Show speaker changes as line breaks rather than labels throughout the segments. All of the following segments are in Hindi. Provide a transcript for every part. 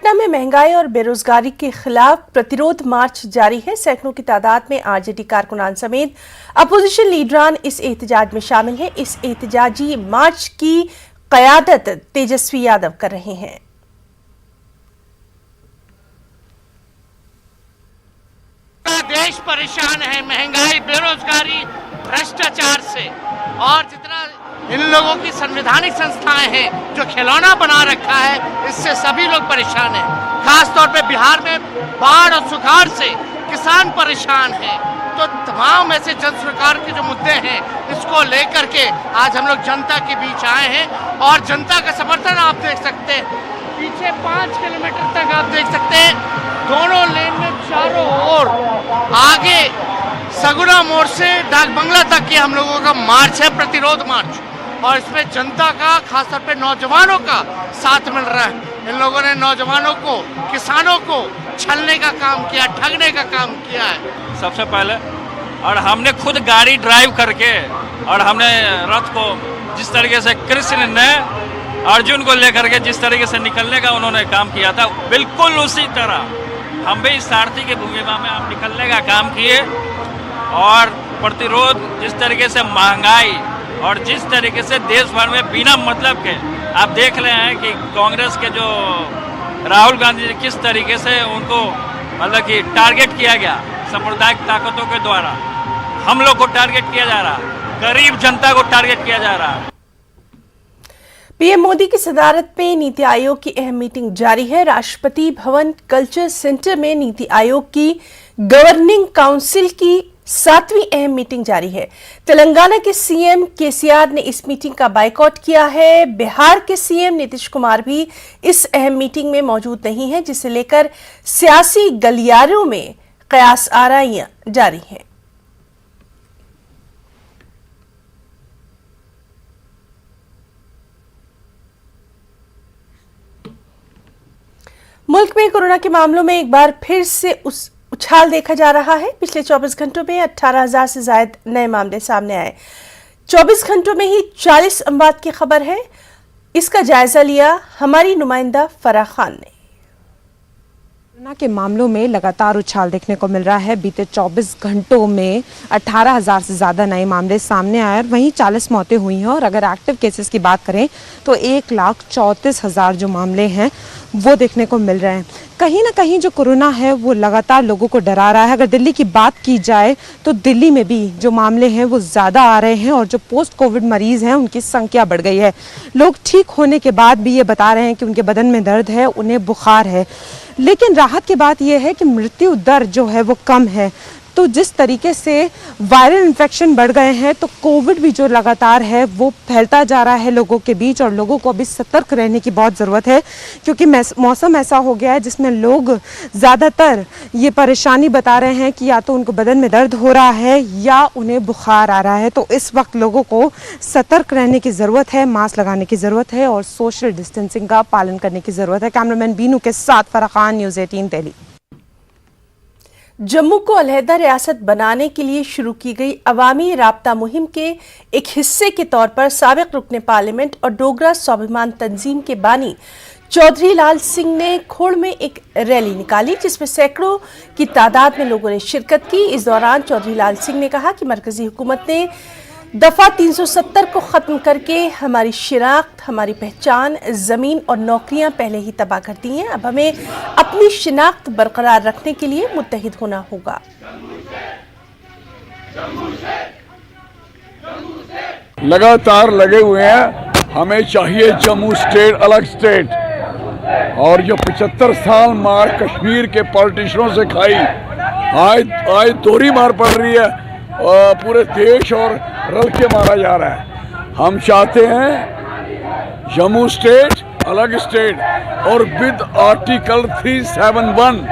पटना में महंगाई और बेरोजगारी के खिलाफ प्रतिरोध मार्च जारी है। सैकड़ों की तादाद में आरजेडी कारकुनान समेत अपोजिशन लीडरान इस एहतजाज में शामिल हैं। इस एहतजाजी मार्च की क़यादत तेजस्वी यादव कर रहे हैं।
देश परेशान है महंगाई, बेरोजगारी, भ्रष्टाचार से, और जितना इन लोगों की संवैधानिक संस्थाएं हैं जो खिलौना बना रखा है, इससे सभी लोग परेशान हैं। खास तौर पे बिहार में बाढ़ और सुखाड़ से किसान परेशान हैं। तो तमाम ऐसे जन सरकार के जो मुद्दे हैं, इसको लेकर के आज हम लोग जनता के बीच आए हैं और जनता का समर्थन आप देख सकते हैं। पीछे 5 किलोमीटर तक आप देख सकते हैं, दोनों लेन में चारों ओर, आगे सगुना मोड़ से डाक बंगला तक के हम लोगों का मार्च है, प्रतिरोध मार्च, और इसमें जनता का, खासतौर पे नौजवानों का साथ मिल रहा है। इन लोगों ने नौजवानों को, किसानों को छलने का काम किया, ठगने का काम किया है
सबसे पहले। और हमने खुद गाड़ी ड्राइव करके, और हमने रथ को जिस तरीके से कृष्ण ने अर्जुन को लेकर के जिस तरीके से निकलने का उन्होंने काम किया था, बिल्कुल उसी तरह हम भी सारथी की भूमिका में हम निकलने का काम किए। और प्रतिरोध जिस तरीके से महंगाई और जिस तरीके से देश भर में बिना मतलब के आप देख रहे हैं कि कांग्रेस के जो राहुल गांधी जी किस तरीके से उनको मतलब कि टारगेट किया गया, सांप्रदायिक ताकतों के द्वारा हम लोग को टारगेट किया जा रहा, गरीब जनता को टारगेट किया जा रहा।
पीएम मोदी की सदारत में नीति आयोग की अहम मीटिंग जारी है। राष्ट्रपति भवन कल्चर सेंटर में नीति आयोग की गवर्निंग काउंसिल की 7वीं अहम मीटिंग जारी है। तेलंगाना के सीएम केसीआर ने इस मीटिंग का बायकॉट किया है। बिहार के सीएम नीतीश कुमार भी इस अहम मीटिंग में मौजूद नहीं है, जिसे लेकर सियासी गलियारों में कयास आराइयां जारी हैं। मुल्क में कोरोना के मामलों में एक बार फिर से उछाल देखा जा रहा है। पिछले 24 घंटों में 18,000 से ज्यादा नए मामले सामने आए। 24 घंटों में ही 40 अमवात की खबर है। इसका जायजा लिया हमारी नुमाइंदा फराह खान ने।
कोरोना के मामलों में लगातार उछाल देखने को मिल रहा है। बीते 24 घंटों में 18,000 से ज़्यादा नए मामले सामने आए और वहीं 40 मौतें हुई हैं। और अगर एक्टिव केसेस की बात करें तो 1,34,000 जो मामले हैं वो देखने को मिल रहे हैं। कहीं ना कहीं जो कोरोना है वो लगातार लोगों को डरा रहा है। अगर दिल्ली की बात की जाए तो दिल्ली में भी जो मामले हैं वो ज़्यादा आ रहे हैं और जो पोस्ट कोविड मरीज हैं उनकी संख्या बढ़ गई है। लोग ठीक होने के बाद भी ये बता रहे हैं कि उनके बदन में दर्द है, उन्हें बुखार है। लेकिन राहत की बात यह है कि मृत्यु दर जो है वो कम है। तो जिस तरीके से वायरल इन्फेक्शन बढ़ गए हैं तो कोविड भी जो लगातार है वो फैलता जा रहा है लोगों के बीच, और लोगों को अभी सतर्क रहने की बहुत ज़रूरत है, क्योंकि मौसम ऐसा हो गया है जिसमें लोग ज़्यादातर ये परेशानी बता रहे हैं कि या तो उनको बदन में दर्द हो रहा है या उन्हें बुखार आ रहा है। तो इस वक्त लोगों को सतर्क रहने की ज़रूरत है, मास्क लगाने की ज़रूरत है और सोशल डिस्टेंसिंग का पालन करने की ज़रूरत है। कैमरामैन बीनू के साथ फराह खान, न्यूज़ 18 दिल्ली।
जम्मू को अलहदा रियासत बनाने के लिए शुरू की गई अवामी राब्ता मुहिम के एक हिस्से के तौर पर साबिक रुकने पार्लियामेंट और डोगरा स्वाभिमान तंजीम के बानी चौधरी लाल सिंह ने खोड़ में एक रैली निकाली, जिसमें सैकड़ों की तादाद में लोगों ने शिरकत की। इस दौरान चौधरी लाल सिंह ने कहा कि मरकजी हुकूमत ने दफा 370 को खत्म करके हमारी शिनाख्त, हमारी पहचान, जमीन और नौकरियां पहले ही तबाह कर दी हैं। अब हमें अपनी शिनाख्त बरकरार रखने के लिए मुत्तहिद होना होगा।
लगातार लगे हुए हैं, हमें चाहिए जम्मू स्टेट, अलग स्टेट। और जो 75 साल मार कश्मीर के पॉलिटिशियनों से खाई, आज दोहरी मार पड़ रही है, पूरे देश और रल के मारा जा रहा है। हम चाहते हैं जम्मू स्टेट, अलग स्टेट, और विद आर्टिकल 371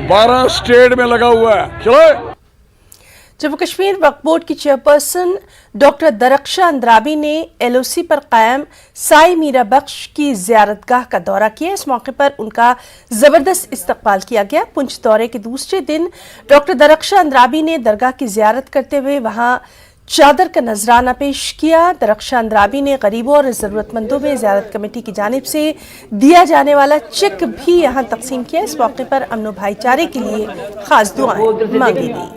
12 स्टेट में लगा हुआ है। चलो।
जम्मू कश्मीर वक्फ बोर्ड की चेयरपर्सन डॉक्टर दरख्शां अंद्राबी ने एलओसी पर कायम साई मीरा बख्श की जियारतगाह का दौरा किया। इस मौके पर उनका जबरदस्त इस्तकबाल किया गया। पुंछ दौरे के दूसरे दिन डॉक्टर दरख्शां अंद्राबी ने दरगाह की जियारत करते हुए वहां चादर का नजराना पेश किया। दरख्शां अंद्राबी ने गरीबों और ज़रूरतमंदों में ज़ियारत कमेटी की जानिब से दिया जाने वाला चेक भी यहाँ तकसीम किया। इस मौके पर अमन व भाईचारे के लिए खास दुआएं मांगी गई।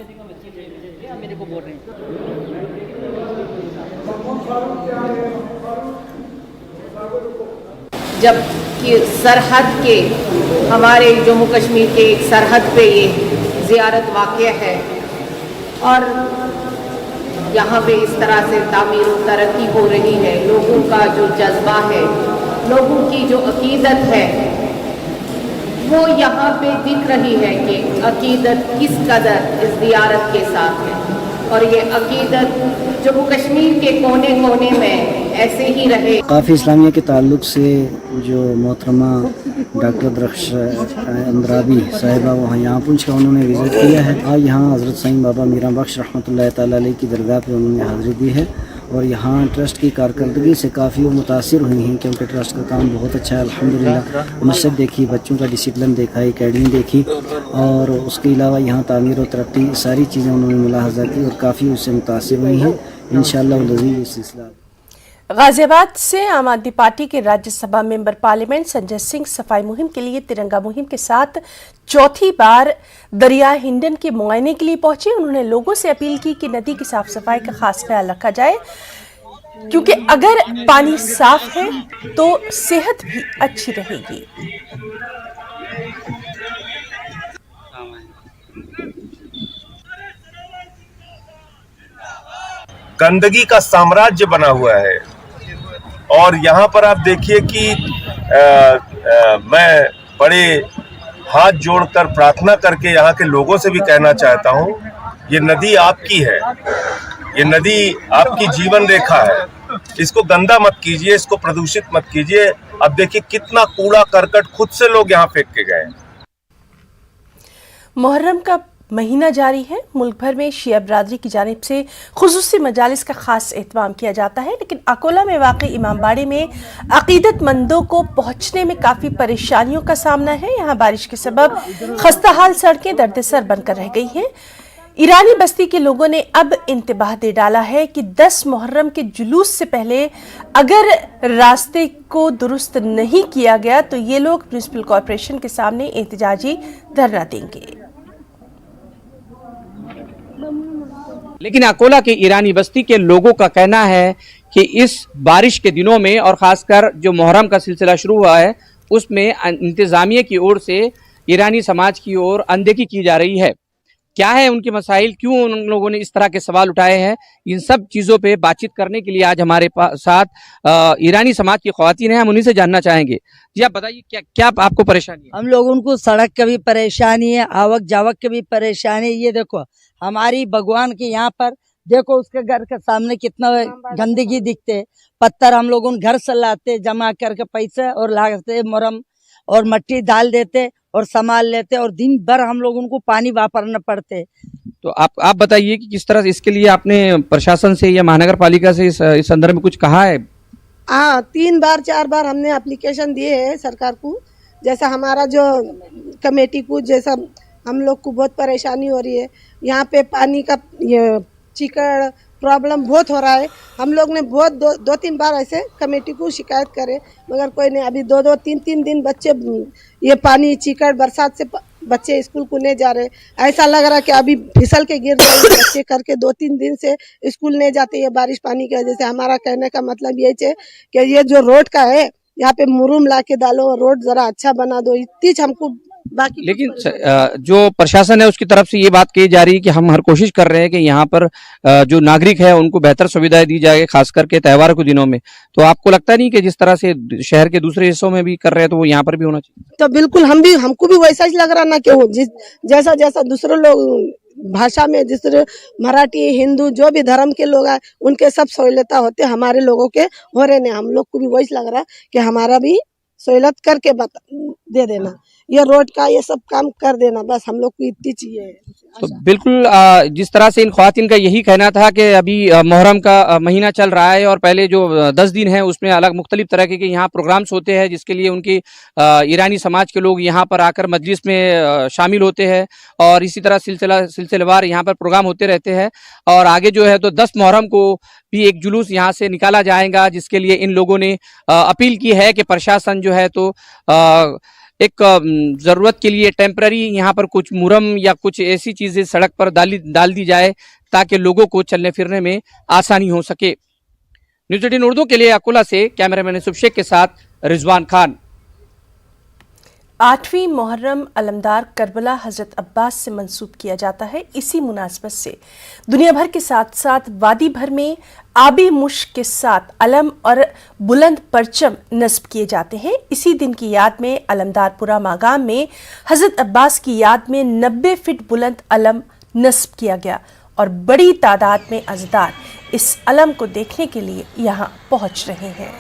जब कि सरहद के हमारे जम्मू कश्मीर के एक सरहद पे ये ज़ियारत वाक़या है और यहाँ पे इस तरह से तामीर और तरक्की हो रही है, लोगों का जो जज्बा है, लोगों की जो अकीदत है, वो यहाँ पे दिख रही है कि अकीदत किस कदर इस ज़ियारत के साथ है। और ये अकीदत जम्मू कश्मीर के कोने कोने में ऐसे ही रहे।
काफ़ी इस्लामिया के ताल्लुक से जो मोहतरमा डॉक्टर दरख्शां अंद्राबी साहिबा वहाँ यहाँ पुंछ का उन्होंने विज़िट किया है। आज यहाँ हज़रत साईं बाबा मीरा बख्श रहमतुल्लाह ताला अलैह की दरगाह पे उन्होंने हाज़िरी दी है और यहाँ ट्रस्ट की कारकर्दगी से काफ़ी वो मुतासिर हुई हैं क्योंकि ट्रस्ट का काम बहुत अच्छा है अल्हम्दुलिल्लाह। मस्जिद देखी, बच्चों का डिसिप्लिन देखा, एकेडमी देखी और उसके अलावा यहाँ तामीर और तरक्की सारी चीज़ें उन्होंने मुलाहजा की और काफ़ी उससे मुतासिर हुई हैं। इंशाअल्लाह ये सिलसिला।
गाजियाबाद से आम आदमी पार्टी के राज्यसभा मेंबर पार्लियामेंट संजय सिंह सफाई मुहिम के लिए तिरंगा मुहिम के साथ चौथी बार दरिया हिंडन के मुआयने के लिए पहुंचे। उन्होंने लोगों से अपील की कि नदी की साफ सफाई का खास ख्याल रखा जाए क्योंकि अगर पानी साफ है तो सेहत भी अच्छी रहेगी।
गंदगी का साम्राज्य बना हुआ है और यहाँ पर आप देखिए कि मैं बड़े हाथ जोड़कर प्रार्थना करके यहाँ के लोगों से भी कहना चाहता हूँ, ये नदी आपकी है, ये नदी आपकी जीवन रेखा है, इसको गंदा मत कीजिए, इसको प्रदूषित मत कीजिए। अब देखिए कितना कूड़ा करकट खुद से लोग यहाँ फेंक के गए।
मुहर्रम का महीना जारी है। मुल्क भर में शिया बरादरी की जानिब से खुसूसी मजालिस का खास एहतमाम किया जाता है, लेकिन अकोला में वाक़ई इमामबाड़े में अकीदतमंदों को पहुंचने में काफ़ी परेशानियों का सामना है। यहाँ बारिश के सबब खस्ताहाल सड़कें दर्दसर बनकर रह गई हैं। ईरानी बस्ती के लोगों ने अब इंतबाह दे डाला है कि 10 मुहर्रम के जुलूस से पहले अगर रास्ते को दुरुस्त नहीं किया गया तो ये लोग म्युनिसिपल कॉरपोरेशन के सामने एहतजाजी धरना देंगे।
लेकिन अकोला के ईरानी बस्ती के लोगों का कहना है कि इस बारिश के दिनों में और ख़ासकर जो मुहर्रम का सिलसिला शुरू हुआ है उसमें इंतज़ामिया की ओर से ईरानी समाज की ओर अनदेखी की जा रही है। क्या है उनके मसाइल, क्यों उन लोगों ने इस तरह के सवाल उठाए हैं, इन सब चीज़ों पे बातचीत करने के लिए आज हमारे साथ ईरानी समाज की ख़वातीन हैं। हम उन्हीं से जानना चाहेंगे। जी आप बताइए क्या क्या आपको परेशानी है?
हम लोगों को सड़क की भी परेशानी है, आवक जावक की भी परेशानी है। ये देखो हमारी भगवान के यहाँ पर देखो उसके घर के सामने कितना गंदगी दिखते, पत्थर हम लोगों घर से लाते जमा करके पैसे और लाते मुरम और मट्टी डाल देते और संभाल लेते और दिन भर हम लोगों को पानी वापरना पड़ते।
तो आप बताइए कि किस तरह से इसके लिए आपने प्रशासन से या महानगर पालिका से इस संदर्भ में कुछ कहा है?
हाँ, 3 बार 4 बार हमने एप्लीकेशन दिए हैं सरकार को। जैसा हमारा जो कमेटी को जैसा हम लोग को बहुत परेशानी हो रही है, यहाँ पे पानी का चिकड़ प्रॉब्लम बहुत हो रहा है। हम लोग ने बहुत 2-3 बार ऐसे कमेटी को शिकायत करे मगर कोई नहीं। अभी 2-2 3-3 दिन बच्चे ये पानी चिकड़ बरसात से बच्चे स्कूल को नहीं जा रहे। ऐसा लग रहा है कि अभी फिसल के गिर जाएंगे बच्चे करके 2-3 दिन से स्कूल नहीं जाते ये बारिश पानी की वजह से। हमारा कहने का मतलब यही है कि ये जो रोड का है यहाँ पे मुरुम ला के डालो, रोड जरा अच्छा बना दो, इतनी हमको बाकी। लेकिन
जो प्रशासन है उसकी तरफ से ये बात कही जा रही है कि हम हर कोशिश कर रहे हैं कि यहाँ पर जो नागरिक है उनको बेहतर सुविधाएं दी जाए, खास करके त्योहार के दिनों में। तो आपको लगता नहीं कि जिस तरह से शहर के दूसरे हिस्सों में भी कर रहे हैं तो वो यहाँ पर भी होना चाहिए?
तो बिल्कुल हमको भी वैसा ही लग रहा ना कि जैसा जैसा दूसरे लोग भाषा में जिस मराठी हिंदू जो भी धर्म के लोग आए उनके सब सहूलियत होते, हमारे लोगों के हो रहे नहीं। हम लोग को भी वही लग रहा है कि हमारा भी सहूलियत करके दे देना। ये रोड का ये सब काम कर देना, बस हम लोग को इतनी चाहिए।
तो बिल्कुल जिस तरह से इन ख्वातीन का यही कहना था कि अभी मुहर्रम का महीना चल रहा है और पहले जो 10 दिन है उसमें अलग मुख्तलिफ तरह के यहाँ प्रोग्राम्स होते हैं, जिसके लिए उनकी ईरानी समाज के लोग यहाँ पर आकर मजलिस में शामिल होते हैं और इसी तरह सिलसिलेवार यहाँ पर प्रोग्राम होते रहते हैं। और आगे जो है तो 10 मुहर्रम को भी एक जुलूस यहाँ से निकाला जाएगा, जिसके लिए इन लोगों ने अपील की है कि प्रशासन जो है तो एक जरूरत के लिए टेम्पररी यहाँ पर कुछ मुरम या कुछ ऐसी चीजें सड़क पर डाल दी जाए ताकि लोगों को चलने फिरने में आसानी हो सके। न्यूज़ 18 उर्दू के लिए अकोला से कैमरामैन यूसुफ शेख के साथ रिजवान खान।
8वीं मुहर्रम अलमदार करबला हजरत अब्बास से मंसूब किया जाता है। इसी मुनासबत से दुनिया भर के साथ साथ वादी भर में आबी मुश्क के साथ अलम और बुलंद परचम नस्ब किए जाते हैं। इसी दिन की याद में अलमदारपुरा मागाम में हजरत अब्बास की याद में 90 फीट बुलंद अलम नस्ब किया गया और बड़ी तादाद में अज़दार इस अलम को देखने के लिए यहाँ पहुँच रहे हैं।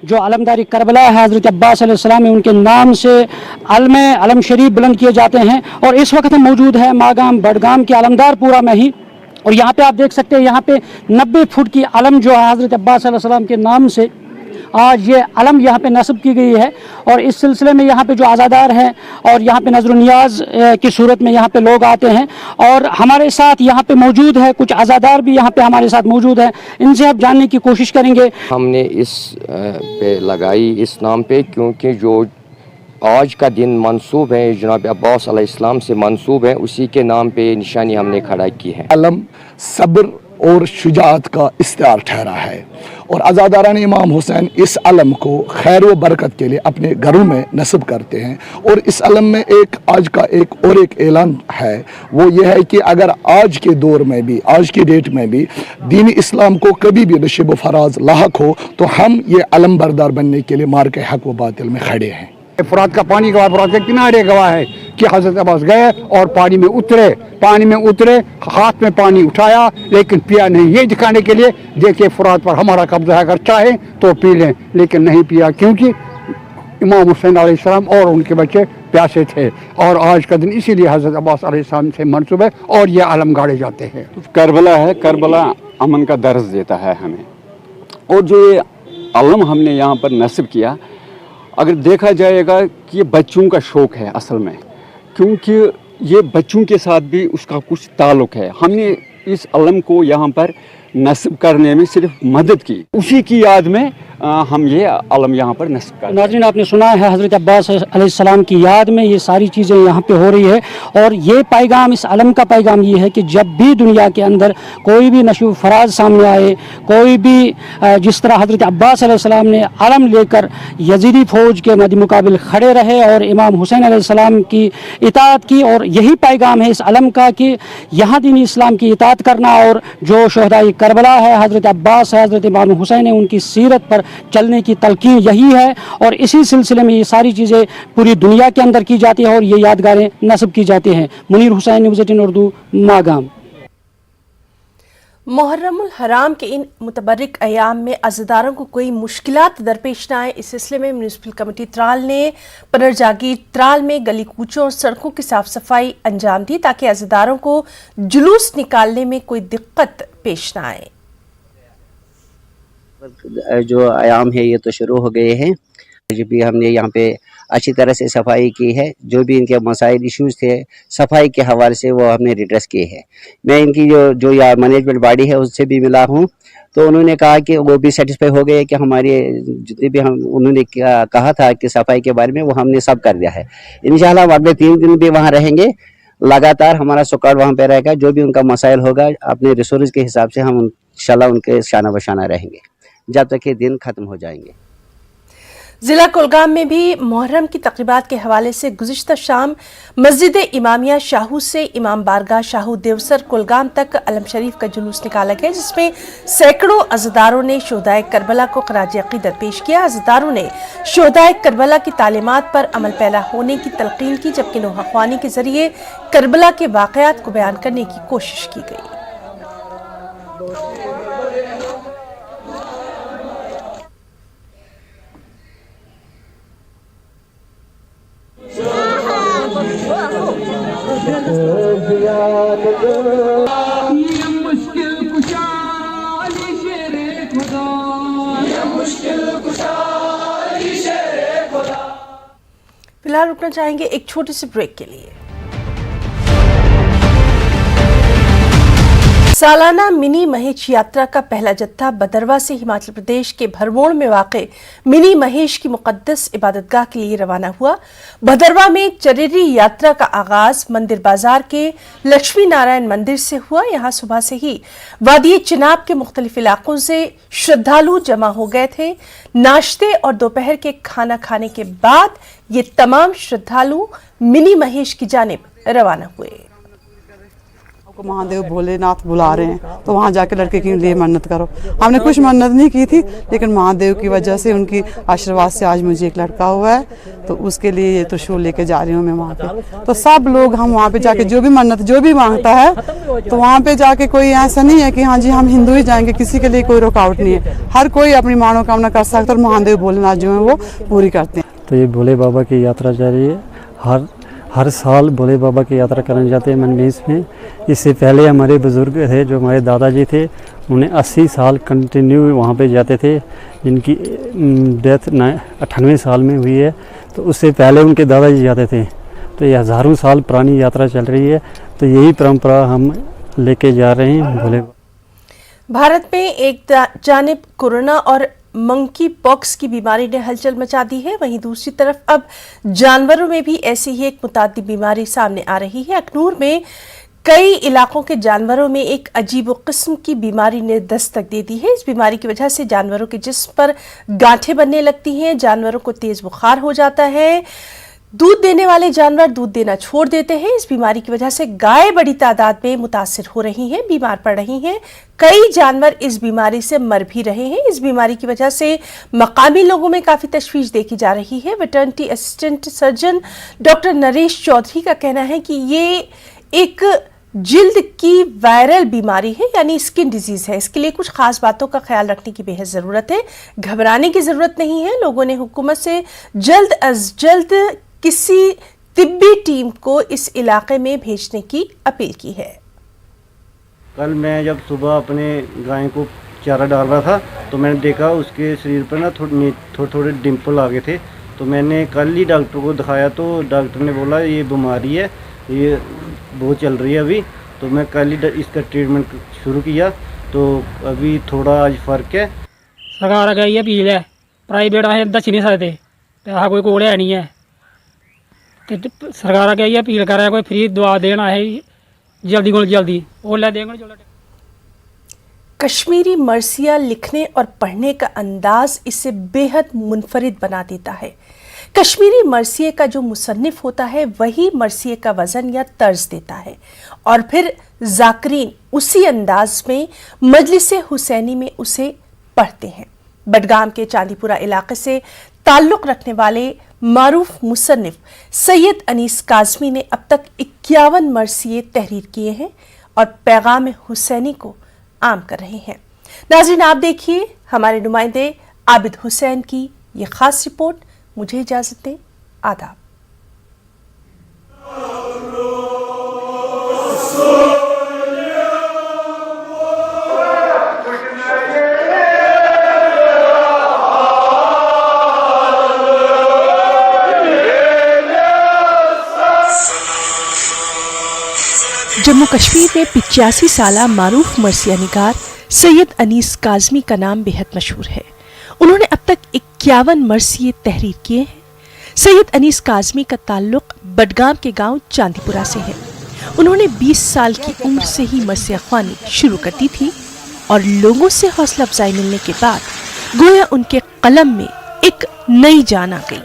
जो अलमदारी करबला है हज़रत अब्बास अलैहिस्सलाम में, उनके नाम से अलम शरीफ बुलंद किए जाते हैं और इस वक्त हम मौजूद है मागाम बडगाम के अलमदारपुरा में ही। और यहाँ पे आप देख सकते हैं यहाँ पे 90 फुट की अलम जो है हज़रत अब्बास अलैहिस्सलाम के नाम से आज ये अलम यहाँ पे नस्ब की गई है। और इस सिलसिले में यहाँ पे जो आज़ादार हैं और यहाँ पे नज़र नियाज की सूरत में यहाँ पे लोग आते हैं और हमारे साथ यहाँ पे मौजूद है कुछ आज़ादार भी यहाँ पे हमारे साथ मौजूद हैं, इनसे आप जानने की कोशिश करेंगे।
हमने इस पे लगाई इस नाम पे क्योंकि जो आज का दिन मंसूब है जनाब अब्बास अलैहिस्सलाम से मंसूब है, उसी के नाम पे निशानी हमने खड़ा की है।
अलम सब्र और शुजाअत का इस्तिआर ठहरा है और आज़ादारान इमाम हुसैन इस अलम को खैर व बरकत के लिए अपने घरों में नस्ब करते हैं। और इस अलम में एक आज का एक ऐलान है, वो ये है कि अगर आज के दौर में भी आज की डेट में भी दीन इस्लाम को कभी भी नशीब व फराज लाहक हो तो हम ये अलम बरदार बनने के लिए मार के हक व बातिल में खड़े हैं।
फुरात का पानी गवाह, फुरात के किनारे गवाह है कि हज़रत अब्बास गए और पानी में उतरे, हाथ में पानी उठाया लेकिन पिया नहीं, ये दिखाने के लिए देखिए फुरात पर हमारा कब्जा है, अगर चाहे तो पी लें, लेकिन नहीं पिया क्योंकि इमाम हुसैन अलैहिस्सलाम और उनके बच्चे प्यासे थे। और आज का दिन इसीलिए हज़रत अब्बास अलैहिस्सलाम से मंसूब है और ये आलम गाड़े जाते हैं।
करबला है, करबला अमन का दर्ज देता है हमें। और जो ये आलम हमने यहाँ पर नस्ब किया, अगर देखा जाएगा कि ये बच्चों का शौक़ है असल में, क्योंकि ये बच्चों के साथ भी उसका कुछ ताल्लुक़ है। हमने इस अलम को यहाँ पर नस्ब करने में सिर्फ मदद की, उसी की याद में हम ये अलम यहाँ पर नस्ब कर।
नाज़रीन, आपने सुना है हज़रत अब्बास अलैहिस्सलाम की याद में ये सारी चीज़ें यहाँ पे हो रही है और ये पैगाम, इस अलम का पैगाम ये है कि जब भी दुनिया के अंदर कोई भी नशूब फराज सामने आए, कोई भी जिस तरह हज़रत अब्बास अलैहिस्सलाम ने अलम लेकर यजीदी फ़ौज के मद्देमुकाबिल खड़े रहे और इमाम हुसैन अलैहिस्सलाम की इताअत की, और यही पैगाम है इस अलम का कि यहाँ दीन इस्लाम की इताअत करना और जो शहदाई करबला है, हज़रत अब्बास है, हज़रत इमाम हुसैन है, उनकी सीरत पर चलने की तलकीन यही है। और इसी सिलसिले में ये सारी चीज़ें पूरी दुनिया के अंदर की जाती है और ये यादगारें नस्ब की जाती हैं। मुनीर हुसैन, न्यूज़ 18 उर्दू, मागाम।
मुहर्रमुल हराम के इन मुतबर्रिक अयाम में अज़ादारों को कोई मुश्किलात दरपेश न आए, इस सिलसिले में म्यूनिसिपल कमेटी त्राल ने पुनर्जागीर त्राल में गली कूचों और सड़कों की साफ सफाई अंजाम दी ताकि अज़ादारों को जुलूस निकालने में कोई दिक्कत पेश न आए।
जो आयाम है ये तो शुरू हो गए हैं, जो भी हमने यहाँ पे अच्छी तरह से सफाई की है, जो भी इनके मसाइल इश्यूज थे सफाई के हवाले से वो हमने रिड्रेस किए हैं। मैं इनकी जो या मैनेजमेंट बॉडी है उससे भी मिला हूँ, तो उन्होंने कहा कि वो भी सेटिस्फाई हो गए कि हमारे जितने भी हम उन्होंने कहा था कि सफाई के बारे में वो हमने सब कर दिया है। इंशाल्लाह हम अगले 3 दिन भी वहाँ रहेंगे, लगातार हमारा स्क्वाड वहाँ पे रहेगा। जो भी उनका मसाइल होगा अपने रिसोर्स के हिसाब से हम इंशाल्लाह उनके शाना बशाना रहेंगे जब तक ये दिन खत्म हो जाएंगे।
जिला कुलगाम में भी मुहर्रम की तकरीबात के हवाले से गुज़िश्ता शाम मस्जिद इमामिया शाहू से इमाम बारगाह शाहू देवसर कुलगाम तक अलम शरीफ का जुलूस निकाला गया, जिसमें सैकड़ों अज़ादारों ने शोहदाए करबला को ख़राज अक़ीदत पेश किया। अज़ादारों ने शोहदाए करबला की तालीमात पर अमल पैरा होने की तलक़ीन की, जबकि नोहा ख़्वानी के ज़रिए करबला के वाक़यात को बयान करने की कोशिश की गई। फिलहाल रुकना चाहेंगे एक छोटे से ब्रेक के लिए। सालाना मिनी महेश यात्रा का पहला जत्था भदरवा से हिमाचल प्रदेश के भरमौर में वाक़े मिनी महेश की मुक़द्दस इबादतगाह के लिए रवाना हुआ। भदरवा में चरेरी यात्रा का आगाज मंदिर बाजार के लक्ष्मी नारायण मंदिर से हुआ। यहाँ सुबह से ही वादी चिनाब के मुख्तलिफ इलाकों से श्रद्धालु जमा हो गए थे। नाश्ते और दोपहर के खाना खाने के बाद ये तमाम श्रद्धालु मिनी महेश की जानिब रवाना हुए।
महादेव भोलेनाथ बुला रहे हैं तो वहाँ जाके लड़के के लिए मन्नत करो। हमने कुछ मन्नत नहीं की थी, लेकिन महादेव की वजह से, उनकी आशीर्वाद से आज मुझे एक लड़का हुआ है, तो उसके लिए ये तो शो लेके जा रही हूँ मैं वहाँ पे। तो सब लोग हम वहाँ पे जाके जो भी मन्नत जो भी मांगता है, तो वहाँ पे जाके कोई ऐसा नहीं है कि हाँ जी हम हिंदू ही जाएंगे, किसी के लिए कोई रुकावट नहीं है। हर कोई अपनी मनोकामना कर सकता है और महादेव भोलेनाथ जो है वो पूरी करते हैं।
तो ये भोले बाबा की यात्रा जा रही है। हर साल भोले बाबा की यात्रा करने जाते हैं मनमेज में। इससे पहले हमारे बुज़ुर्ग थे, जो हमारे दादाजी थे, उन्हें 80 साल कंटिन्यू वहाँ पे जाते थे, जिनकी डेथ 98 साल में हुई है। तो उससे पहले उनके दादाजी जाते थे। तो ये हज़ारों साल पुरानी यात्रा चल रही है। तो यही परंपरा हम लेके जा रहे हैं भोले।
भारत में एक जानिब कोरोना और मंकी पॉक्स की बीमारी ने हलचल मचा दी है, वहीं दूसरी तरफ अब जानवरों में भी ऐसी ही एक मुतादी बीमारी सामने आ रही है। अखनूर में कई इलाकों के जानवरों में एक अजीब किस्म की बीमारी ने दस्तक दे दी है। इस बीमारी की वजह से जानवरों के जिस्म पर गांठें बनने लगती हैं, जानवरों को तेज बुखार हो जाता है, दूध देने वाले जानवर दूध देना छोड़ देते हैं। इस बीमारी की वजह से गाय बड़ी तादाद में मुतासिर हो रही हैं, बीमार पड़ रही हैं। कई जानवर इस बीमारी से मर भी रहे हैं। इस बीमारी की वजह से मकामी लोगों में काफ़ी तशवीश देखी जा रही है। Veterinary assistant surgeon doctor Naresh Chaudhary का कहना है कि ये एक जिल्द की वायरल बीमारी है, यानी स्किन डिजीज है। इसके लिए कुछ खास बातों का ख्याल रखने की बेहद ज़रूरत है। घबराने की ज़रूरत नहीं है। लोगों ने हुकूमत से जल्द अज जल्द किसी तिब्बी टीम को इस इलाके में भेजने की अपील की है।
कल मैं जब सुबह अपने गाय को चारा डाल रहा था, तो मैंने देखा उसके शरीर पर ना थोड़े डिम्पल आ गए थे। तो मैंने कल ही डॉक्टर को दिखाया, तो डॉक्टर ने बोला ये बीमारी है, ये बहुत चल रही है अभी। तो मैं कल ही इसका ट्रीटमेंट शुरू किया, तो अभी थोड़ा आज फ़र्क है।
सरकार अगर ये अपील है, प्राइवेट असें दस्सी नहीं सकते, पैसा कोई कोल है नहीं है, तो सरकार अगर ये अपील कर रहा है कोई फ्री दवा देना है जल्दी को जल्दी ओला देंगे।
कश्मीरी मरसिया लिखने और पढ़ने का अंदाज इसे बेहद मुनफरिद बना देता है। कश्मीरी मरसिए का जो मुसन्निफ होता है वही मरसिए का वज़न या तर्ज देता है, और फिर ज़ाकरीन उसी अंदाज में मजलिस हुसैनी में उसे पढ़ते हैं। बडगाम के चांदीपुरा इलाके से ताल्लुक़ रखने वाले मारूफ मुसन्निफ सैयद अनीस काज़मी ने अब तक 51 मरसिए तहरीर किए हैं और पैगाम हुसैनी को आम कर रहे हैं। नाज़रीन, आप देखिए हमारे नुमाइंदे आबिद हुसैन की ये खास रिपोर्ट। मुझे इजाज़त दें, आदाब। जम्मू कश्मीर में 85 साला मारूफ मरसिया निगार सैयद अनीस काज़मी का नाम बेहद मशहूर है। उन्होंने अब तक 51 मरसिए तहरीर किए हैं। सैयद अनीस काज़मी का ताल्लुक बडगाम के गांव चांदीपुरा से है। उन्होंने 20 साल की उम्र से ही मरसिया ख्वानी शुरू कर दी थी और लोगों से हौसला अफजाई मिलने के बाद गोया उनके कलम में एक नई जान आ गई।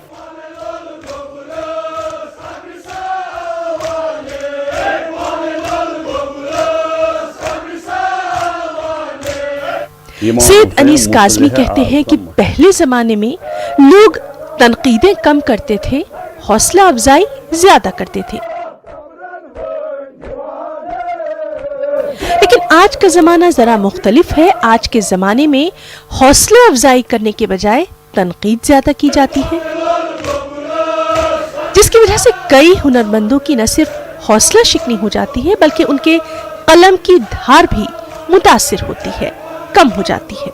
सैयद अनीस काज़मी कहते हैं कि पहले जमाने में लोग तनकीदें कम करते थे, हौसला अफजाई ज्यादा करते थे, लेकिन आज का जमाना जरा मुख्तलिफ है। आज के जमाने में हौसला अफजाई करने के बजाय तनकीद ज्यादा की जाती है, जिसकी वजह से कई हुनरमंदों की न सिर्फ हौसला शिकनी हो जाती है बल्कि उनके कलम की धार भी मुतासिर होती है, कम हो जाती है।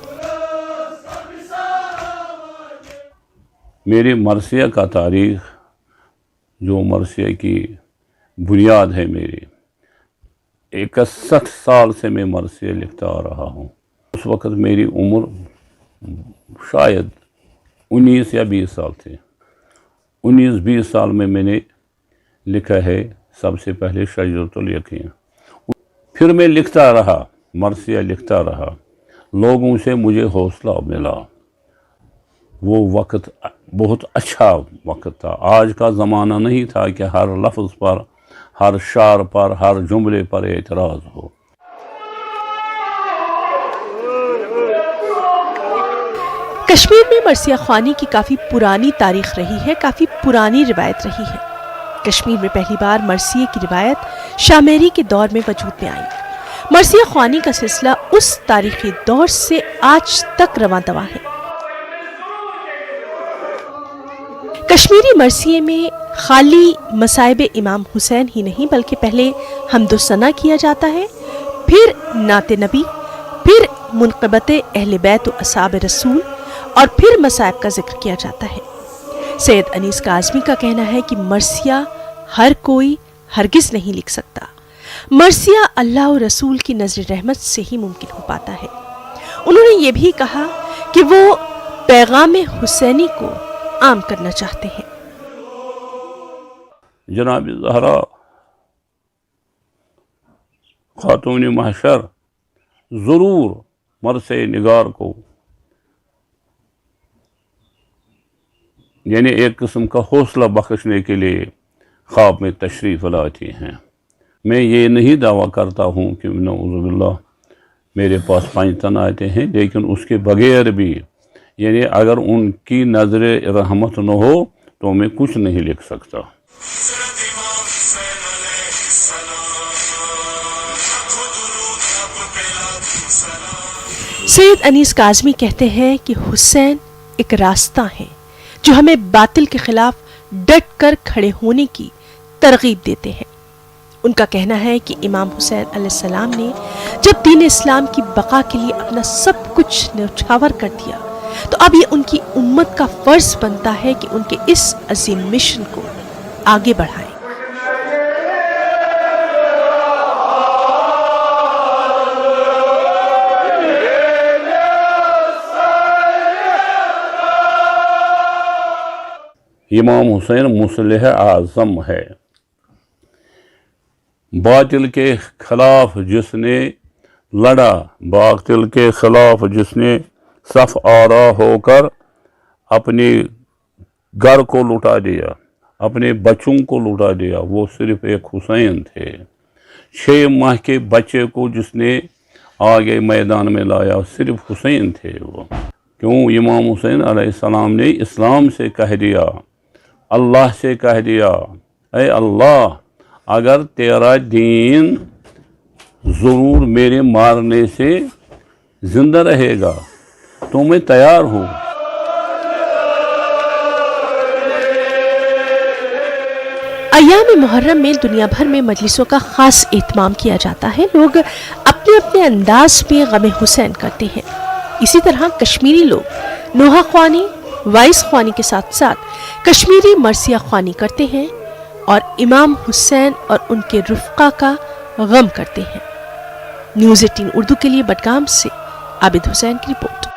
मेरी मरसिया का तारीख, जो मरसिया की बुनियाद है मेरी, 61 साल से मैं मरसिया लिखता आ रहा हूँ। उस वक़्त मेरी उम्र शायद 19 या 20 साल थी। 19-20 साल में मैंने लिखा है सबसे पहले शजरतुल यकीन। फिर मैं लिखता रहा, मरसिया लिखता रहा, लोगों से मुझे हौसला मिला। वो वक़्त बहुत अच्छा वक़्त था। आज का ज़माना नहीं था कि हर लफ्ज़ पर, हर शार पर, हर जुमले पर एतराज़ हो।
कश्मीर में मरसिया ख्वानी की काफ़ी पुरानी तारीख रही है, काफ़ी पुरानी रिवायत रही है। कश्मीर में पहली बार मरसिये की रिवायत शामेरी के दौर में वजूद में आई। मरसिया ख्वानी का सिलसिला उस तारीखी दौर से आज तक रवां दवा है। कश्मीरी मरसिये में खाली मसाइब इमाम हुसैन ही नहीं, बल्कि पहले हम्दुस्सना किया जाता है, फिर नाते नबी, फिर मुनक़बत अहले बैत व असहाब रसूल, और फिर मसाइब का जिक्र किया जाता है। सैयद अनीस काज़मी का कहना है कि मरसिया हर कोई हरगिज़ नहीं लिख सकता। मरसिया अल्लाह और रसूल की नज़र रहमत से ही मुमकिन हो पाता है। उन्होंने ये भी कहा कि वो पैगाम हुसैनी को आम करना चाहते हैं।
जनाब ज़हरा खातून महशर ज़रूर मरसे निगार को यानी एक किस्म का हौसला बख्शने के लिए ख्वाब में तशरीफ़ लाती हैं। मैं ये नहीं दावा करता हूँ कि नऊज़ुबिल्लाह मेरे पास 5 तन आते हैं, लेकिन उसके बगैर भी यानी अगर उनकी नज़र रहमत न हो तो मैं कुछ नहीं लिख सकता।
सैयद अनीस काज़मी कहते हैं कि हुसैन एक रास्ता है जो हमें बातिल के खिलाफ डट कर खड़े होने की तरगीब देते हैं। उनका कहना है कि इमाम हुसैन अलैहिस्सलाम ने जब दीन इस्लाम की बका के लिए अपना सब कुछ न्यौछावर कर दिया, तो अब ये उनकी उम्मत का फर्ज बनता है कि उनके इस अजीम मिशन को आगे बढ़ाएं।
इमाम हुसैन मुसलिह आज़म है। बातिल के खिलाफ जिसने लड़ा, बातिल के खिलाफ जिसने सफ आरा होकर अपने घर को लुटा दिया, अपने बच्चों को लुटा दिया, वो सिर्फ एक हुसैन थे। 6 माह के बच्चे को जिसने आगे मैदान में लाया सिर्फ हुसैन थे वो। क्यों? इमाम हुसैन अलैहिस्सलाम ने इस्लाम से कह दिया, अल्लाह से कह दिया, ऐ अल्लाह अगर तेरा दीन ज़रूर मेरे मारने से ज़िंदा रहेगा तो मैं तैयार हूँ।
अय्याम मुहर्रम में दुनिया भर में मजलिसों का खास एहतमाम किया जाता है। लोग अपने अपने अंदाज में गम हुसैन करते हैं। इसी तरह कश्मीरी लोग नोहा ख्वानी, वाइस ख्वानी के साथ साथ कश्मीरी मरसिया ख्वानी करते हैं और इमाम हुसैन और उनके रुफ़क़ा का गम करते हैं। न्यूज़ 18 उर्दू के लिए बडगाम से आबिद हुसैन की रिपोर्ट।